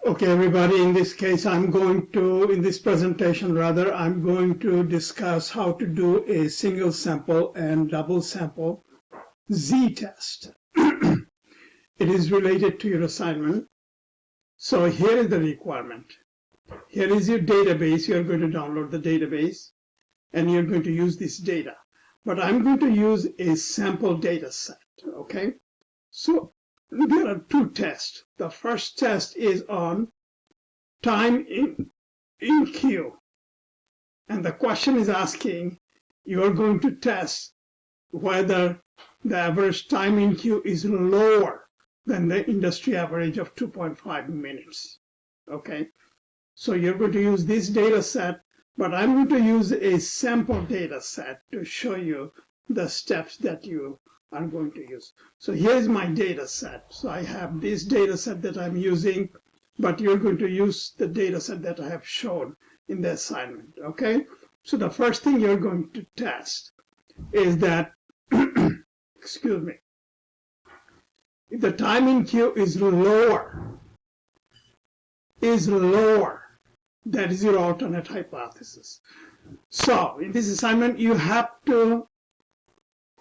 Okay, everybody, in this case, in this presentation, I'm going to discuss how to do a single sample and double sample z-test. It is related to your assignment. So here is the requirement. Here is your database. You're going to download the database, and you're going to use this data. But I'm going to use a sample data set, okay? So there are two tests. The first test is on time in queue. And the question is asking, you're going to test whether the average time in queue is lower than the industry average of 2.5 minutes. Okay, so you're going to use this data set, but I'm going to use a sample data set to show you the steps that you are going to use. So here's my data set. So I have this data set that I'm using, but you're going to use the data set that I have shown in the assignment, okay? So the first thing you're going to test is that, excuse me, if the time in queue is lower, that is your alternate hypothesis. So in this assignment, you have to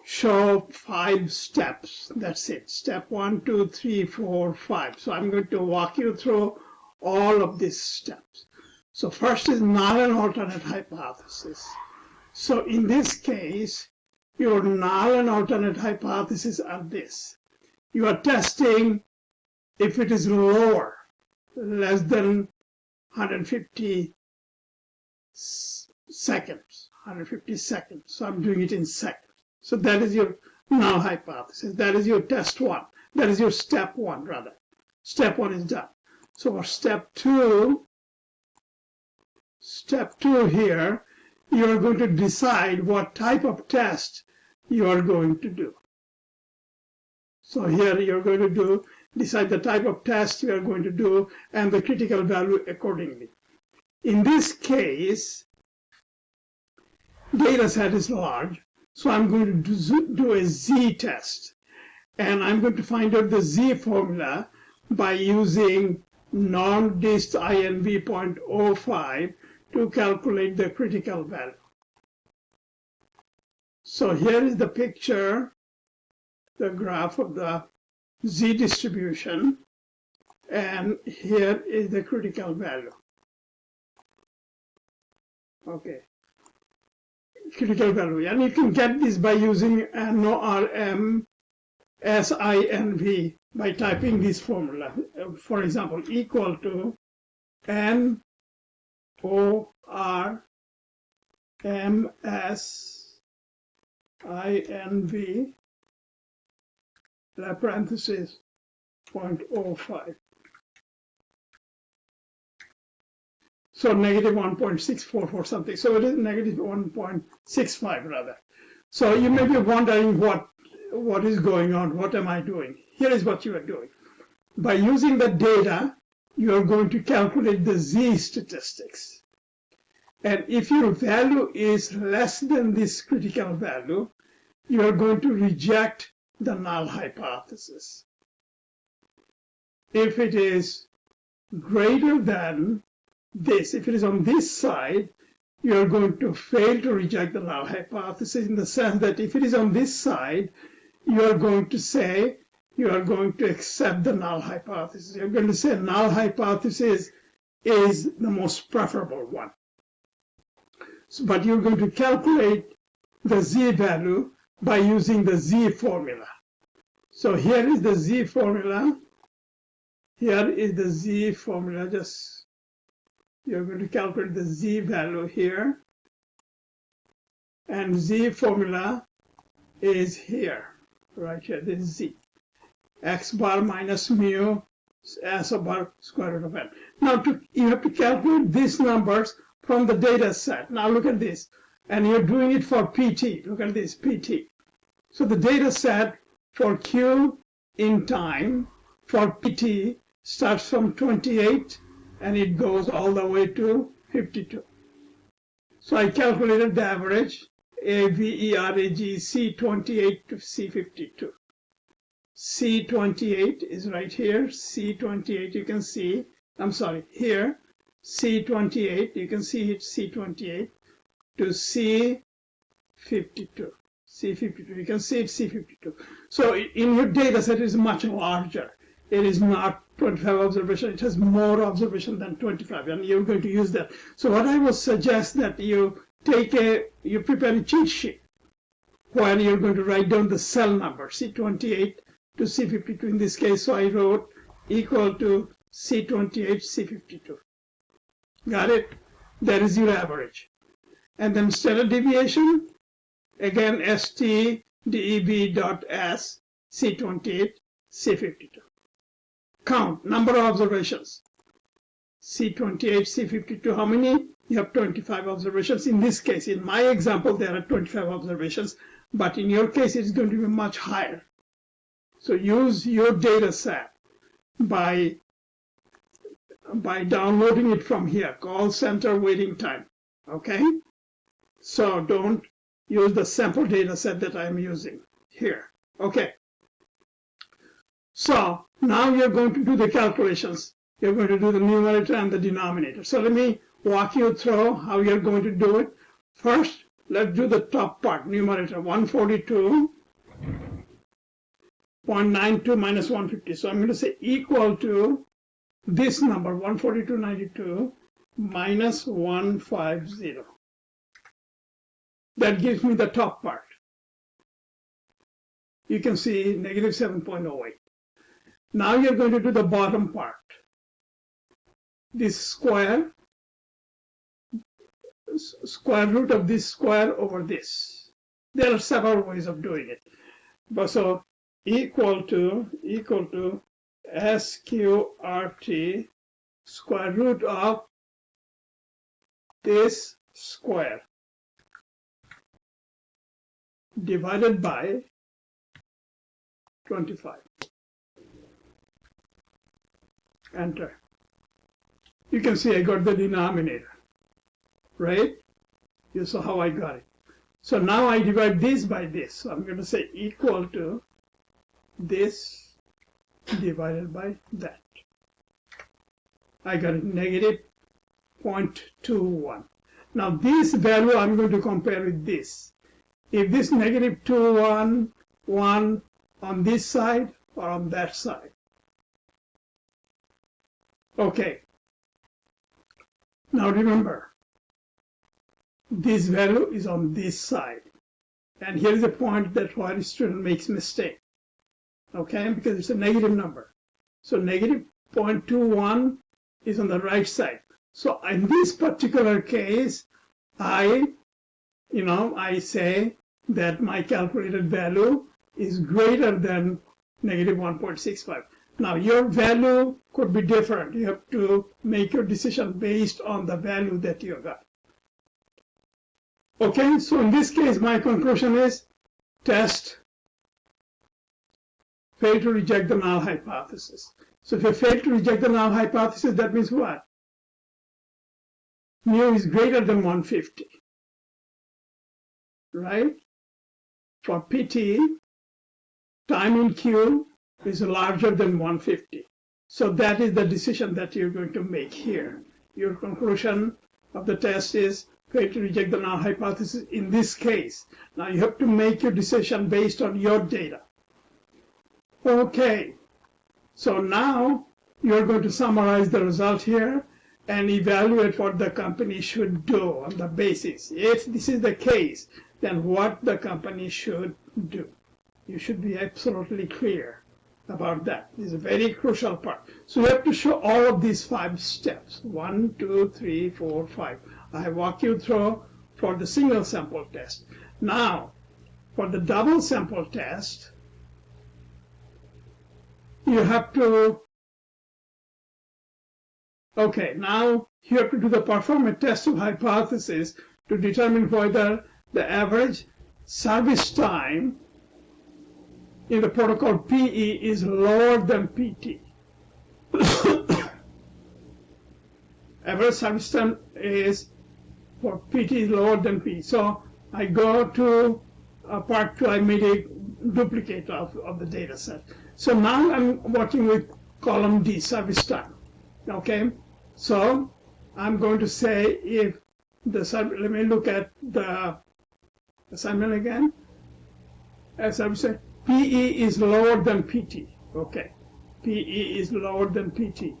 show 5 steps. That's it. Step 1, 2, 3, 4, 5. So I'm going to walk you through all of these steps. So first is null and alternate hypothesis. So in this case, your null and alternate hypothesis are this. You are testing if it is lower, less than 150 seconds. So I'm doing it in seconds. So that is your null hypothesis. That is your test 1. That is your step 1, rather. Step 1 is done. So for step 2 here, you are going to decide what type of test you are going to do. So here you're going to decide the type of test you are going to do and the critical value accordingly. In this case, data set is large. So I'm going to do a z-test, and I'm going to find out the z formula by using non-dist INV 0.05 to calculate the critical value. So here is the picture, the graph of the z distribution, and here is the critical value. Okay. Critical value, and you can get this by using NORM SINV by typing this formula. For example, equal to NORM SINV parenthesis 0.05. So negative 1.644 something. So it is negative 1.65 rather. So you may be wondering what is going on. What am I doing? Here is what you are doing. By using the data, you are going to calculate the z statistics. And if your value is less than this critical value, you are going to reject the null hypothesis. If it is greater than this, if it is on this side, you are going to fail to reject the null hypothesis, in the sense that if it is on this side, you are going to say you are going to accept the null hypothesis. You're going to say null hypothesis is the most preferable one. So, but you're going to calculate the z value by using the z formula. So here is the z formula. Here is the z formula. You're going to calculate the z value here. And z formula is here, right here, this is z. X bar minus mu S bar square root of n. Now you have to calculate these numbers from the data set. Now look at this. And you're doing it for PT. Look at this, PT. So the data set for Q in time for PT starts from 28 and it goes all the way to 52. So I calculated the average, AVERAG C28 to C52. C28 is right here. C28, you can see I'm sorry, here, C28, you can see it C28 to C52. C52, you can see it C52. So in your data set, it is much larger. It is not 25 observation, it has more observation than 25, and you're going to use that. So what I would suggest that you prepare a cheat sheet where you're going to write down the cell number, C28 to C52 in this case. So I wrote equal to C28, C52. Got it? That is your average. And then standard deviation, again, STDEB.S, C28, C52. Count, number of observations. C28, C52, how many? You have 25 observations. In this case, in my example, there are 25 observations, but in your case, it's going to be much higher. So use your data set by downloading it from here, call center waiting time, okay? So don't use the sample data set that I'm using here, okay? So now you're going to do the calculations. You're going to do the numerator and the denominator. So let me walk you through how you're going to do it. First, let's do the top part, numerator, 142.92 minus 150. So I'm going to say equal to this number, 142.92 minus 150. That gives me the top part. You can see negative 7.08. Now you're going to do the bottom part. This square root of this square over this. There are several ways of doing it. But so equal to SQRT square root of this square divided by 25. Enter. You can see I got the denominator, right? You saw how I got it. So now I divide this by this. So I'm going to say equal to this divided by that. I got it, negative 0.21. Now this value I'm going to compare with this. If this negative 211 on this side or on that side. Okay. Now remember, this value is on this side. And here is a point that where a student makes mistake. Okay, because it's a negative number. So negative 0.21 is on the right side. So in this particular case, I say that my calculated value is greater than negative 1.65. Now your value could be different. You have to make your decision based on the value that you got. Okay, so in this case, my conclusion is test fail to reject the null hypothesis. So if you fail to reject the null hypothesis, that means what? Mu is greater than 150, right? For PT, time in Q is larger than 150. So that is the decision that you're going to make here. Your conclusion of the test is fail to reject the null hypothesis in this case. Now you have to make your decision based on your data. Okay, so now you're going to summarize the result here and evaluate what the company should do on the basis. If this is the case, then what the company should do. You should be absolutely clear about that. This is a very crucial part. So you have to show all of these 5 steps. 1, 2, 3, 4, 5. I walk you through for the single sample test. Now, for the double sample test, you have to, okay, now you have to do the perform a test of hypothesis to determine whether the average service time in the protocol PE is lower than PT. Average service time is for PT is lower than PE. So I go to part 2, I made a duplicate of the data set. So now I'm working with column D, service time. Okay, so I'm going to say if let me look at the assignment again. As I would say, PE is lower than PT. Okay, PE is lower than PT.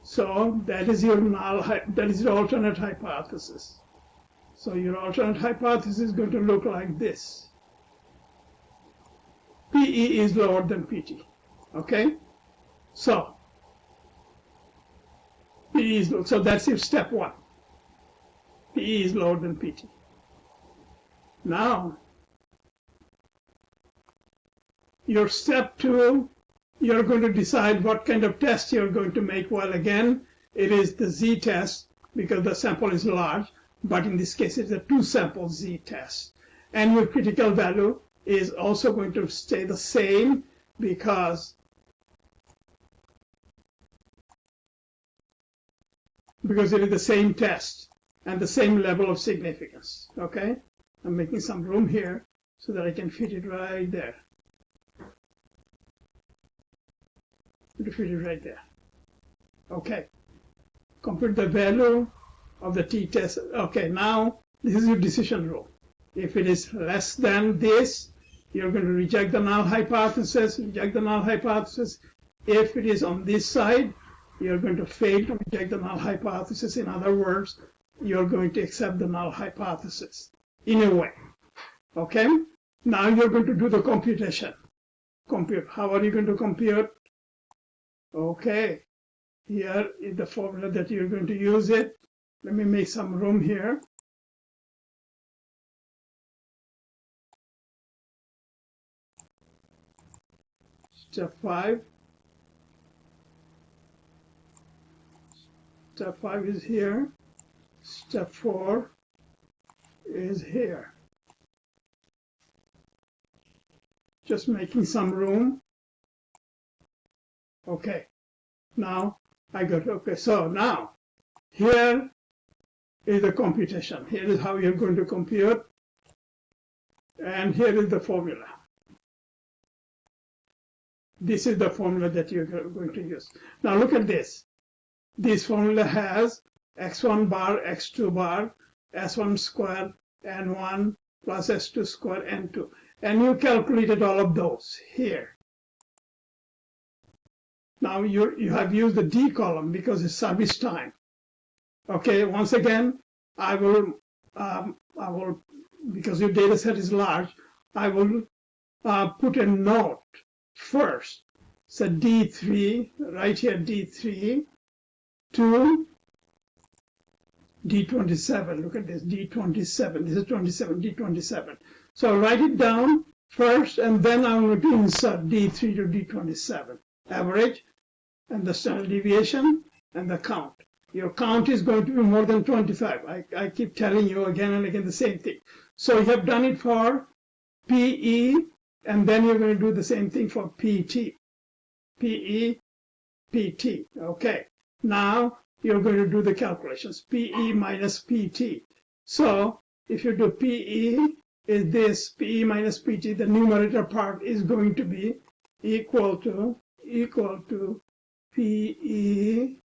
So that is your alternate hypothesis. So your alternate hypothesis is going to look like this. PE is lower than PT. Okay, so PE is low. So that's your step one. PE is lower than PT. Now, your step two, you're going to decide what kind of test you're going to make. Well, again, it is the Z test because the sample is large, but in this case, it's a two-sample Z test. And your critical value is also going to stay the same because it is the same test and the same level of significance. Okay? I'm making some room here so that I can fit it right there. To fit it right there. Okay. Compute the value of the t-test. Okay, now this is your decision rule. If it is less than this, you're going to reject the null hypothesis, If it is on this side, you're going to fail to reject the null hypothesis. In other words, you're going to accept the null hypothesis in a way. Okay? Now you're going to do the computation. Compute. How are you going to compute? Okay, here is the formula that you're going to use it. Let me make some room here. Step 5. Step 5 is here. Step 4 is here. Just making some room. Okay, now I got, okay, so now here is the computation. Here is how you're going to compute. And here is the formula. This is the formula that you're going to use. Now look at this. This formula has x1 bar, x2 bar, s1 square, n1 plus s2 square, n2. And you calculated all of those here. Now you have used the D column because it's service time. Okay, once again, I will, because your data set is large, I will put a note first. So D3, right here, D3 to D27. Look at this, D27. This is 27, D27. So I'll write it down first, and then I'm going to insert D3 to D27. Average, and the standard deviation, and the count. Your count is going to be more than 25. I keep telling you again and again the same thing. So you have done it for PE, and then you're going to do the same thing for PT. PE, PT. Okay. Now you're going to do the calculations. PE minus PT. So if you do PE, is this PE minus PT, the numerator part is going to be equal to PE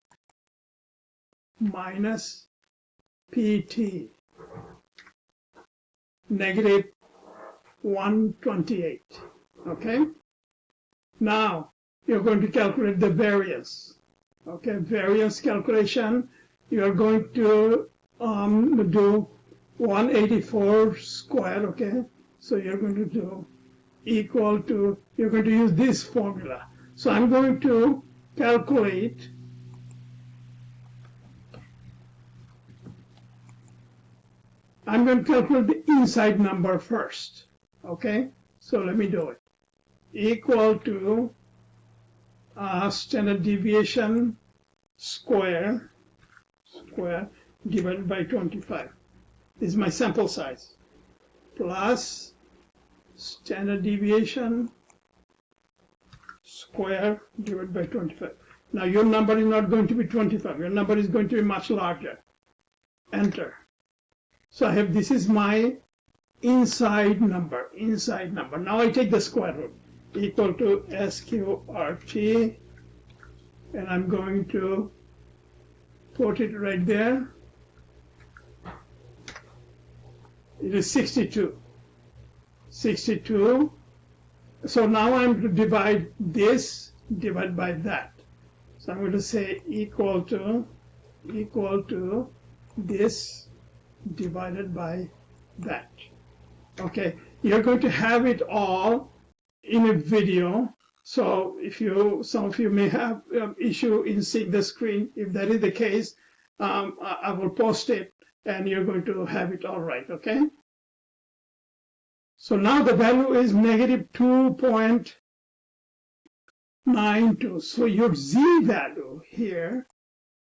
minus PT, negative 128. Okay? Now, you're going to calculate the variance. Okay, variance calculation, you're going to do 184 squared, okay? So you're going to do equal to, you're going to use this formula. So I'm going to calculate the inside number first, okay? So let me do it. Equal to standard deviation square divided by 25. This is my sample size. Plus standard deviation square divided by 25. Now your number is not going to be 25. Your number is going to be much larger. Enter. So I have, this is my inside number. Now I take the square root. Equal to SQRT, and I'm going to put it right there. It is 62. 62. So now I'm going to divide this divided by that. So I'm going to say equal to this divided by that. Okay, you're going to have it all in a video. So if some of you may have issue in seeing the screen, if that is the case, I will post it and you're going to have it all right, okay? So now the value is negative 2.92. So your z value here,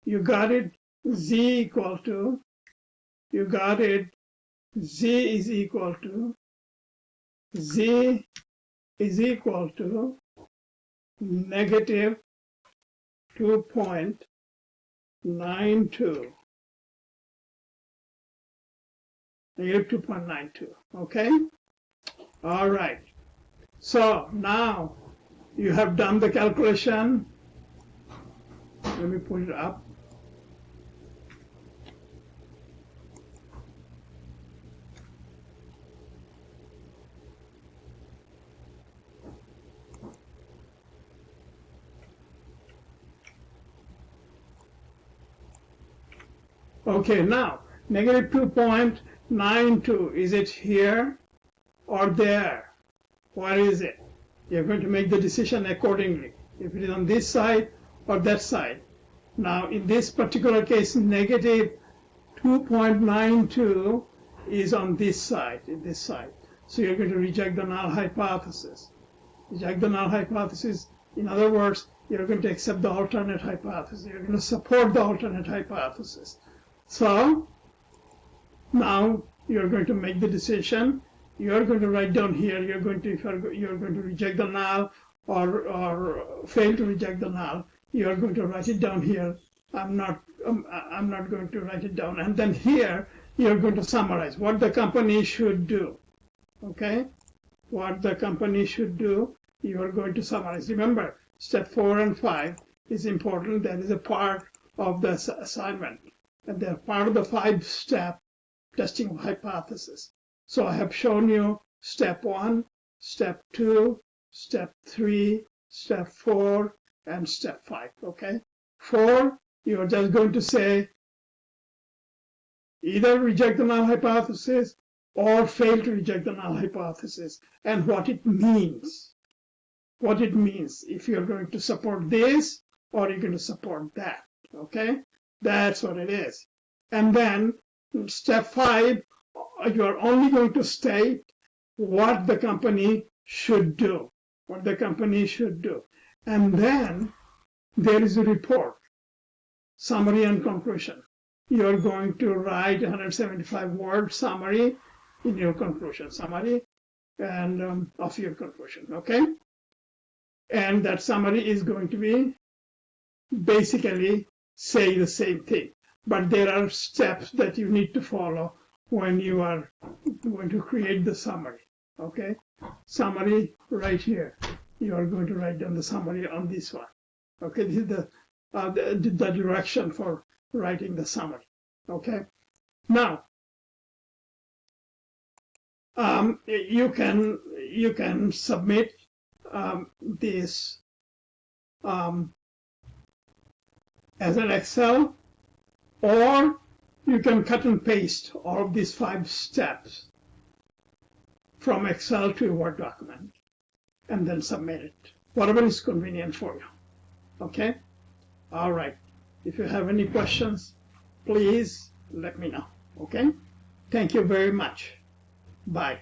you got it, z equal to, you got it, z is equal to negative 2.92. Negative 2.92, okay? All right. So now you have done the calculation. Let me put it up. Okay, now negative 2.92, is it here or there? Where is it? You're going to make the decision accordingly, if it is on this side or that side. Now, in this particular case, negative 2.92 is on this side, So you're going to reject the null hypothesis. Reject the null hypothesis. In other words, you're going to accept the alternate hypothesis. You're going to support the alternate hypothesis. So now you're going to make the decision. You're going to write down here. You're going to reject the null or fail to reject the null. You're going to write it down here. I'm not going to write it down. And then here you're going to summarize what the company should do. Okay, what the company should do. You are going to summarize. Remember, step 4 and 5 is important. That is a part of the assignment. And they're part of the 5-step testing of hypothesis. So I have shown you step 1, step 2, step 3, step 4, and step 5, okay? 4, you're just going to say either reject the null hypothesis or fail to reject the null hypothesis, and what it means. What it means, if you're going to support this or you're going to support that, okay? That's what it is. And then step 5, you are only going to state what the company should do, what the company should do. And then there is a report, summary and conclusion. You're going to write 175-word summary in your conclusion, summary and of your conclusion, okay? And that summary is going to be basically say the same thing. But there are steps that you need to follow when you are going to create the summary, okay? Summary right here. You are going to write down the summary on this one, okay? This is the direction for writing the summary, okay? Now, you can submit this as an Excel, or you can cut and paste all of these 5 steps from Excel to a Word document and then submit it, whatever is convenient for you, okay? All right. If you have any questions, please let me know, okay? Thank you very much. Bye.